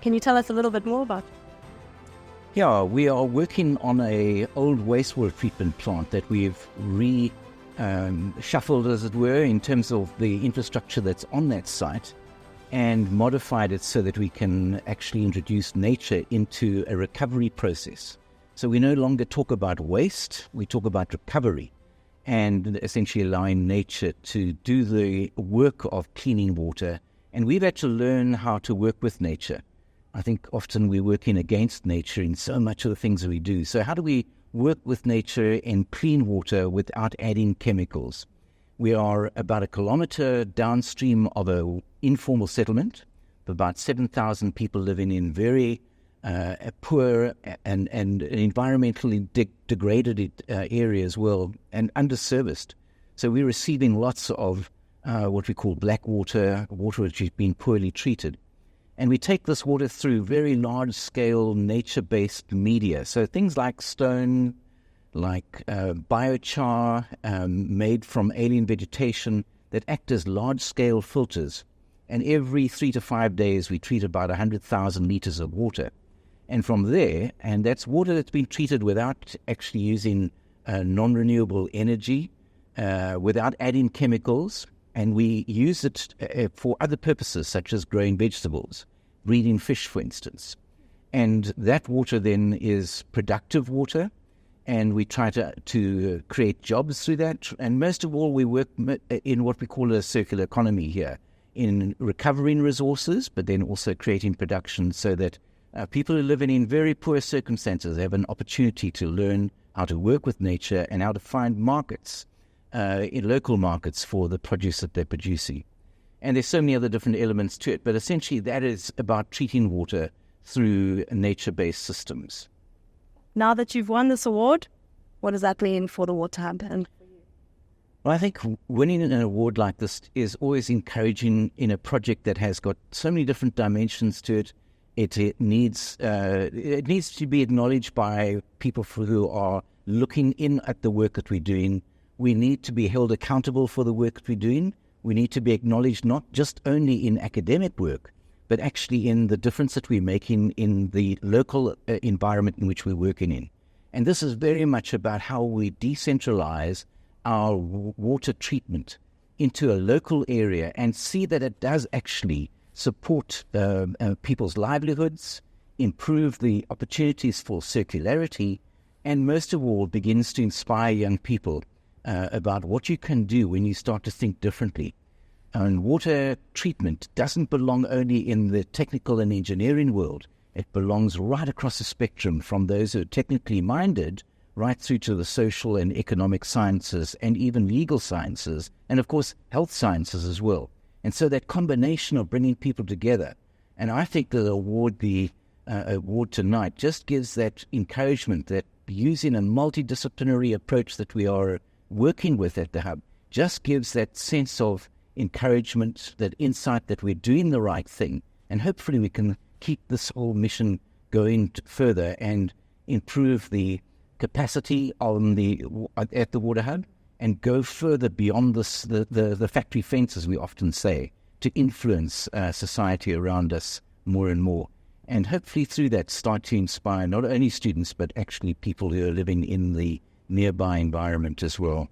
Can you tell us a little bit more about it? Yeah, we are working on a old wastewater treatment plant that we've shuffled, as it were, in terms of the infrastructure that's on that site, and modified it so that we can actually introduce nature into a recovery process. So we no longer talk about waste, we talk about recovery, and essentially allowing nature to do the work of cleaning water. And we've had to learn how to work with nature. I think often we're working against nature in so much of the things that we do. So how do we work with nature and clean water without adding chemicals? We are about 1 kilometer downstream of an informal settlement, about 7,000 people living in very poor and environmentally degraded area as well, and underserviced. So we're receiving lots of what we call black water, water which has been poorly treated. And we take this water through very large-scale nature-based media. So things like stone, like biochar made from alien vegetation that act as large-scale filters. And every 3 to 5 days, we treat about 100,000 liters of water. And from there, and that's water that's been treated without actually using non-renewable energy, without adding chemicals, and we use it for other purposes, such as growing vegetables, breeding fish, for instance. And that water then is productive water, and we try to create jobs through that. And most of all, we work in what we call a circular economy here, in recovering resources, but then also creating production so that people who live in very poor circumstances have an opportunity to learn how to work with nature and how to find markets, in local markets for the produce that they're producing. And there's so many other different elements to it, but essentially that is about treating water through nature-based systems. Now that you've won this award, what does that mean for the Water Hub and for you? Well, I think winning an award like this is always encouraging in a project that has got so many different dimensions to it. It needs to be acknowledged by people who are looking in at the work that we're doing. We need to be held accountable for the work that we're doing. We need to be acknowledged not just only in academic work, but actually in the difference that we're making in the local environment in which we're working in. And this is very much about how we decentralize our water treatment into a local area and see that it does actually support people's livelihoods, improve the opportunities for circularity, and most of all begins to inspire young people about what you can do when you start to think differently. And water treatment doesn't belong only in the technical and engineering world. It belongs right across the spectrum, from those who are technically minded right through to the social and economic sciences and even legal sciences, and of course health sciences as well. And so that combination of bringing people together, and I think the award tonight just gives that encouragement that using a multidisciplinary approach that we are working with at the Hub just gives that sense of encouragement, that insight that we're doing the right thing, and hopefully we can keep this whole mission going further and improve the capacity at the Water Hub and go further beyond the factory fence, as we often say, to influence society around us more and more. And hopefully through that start to inspire not only students, but actually people who are living in the nearby environment as well.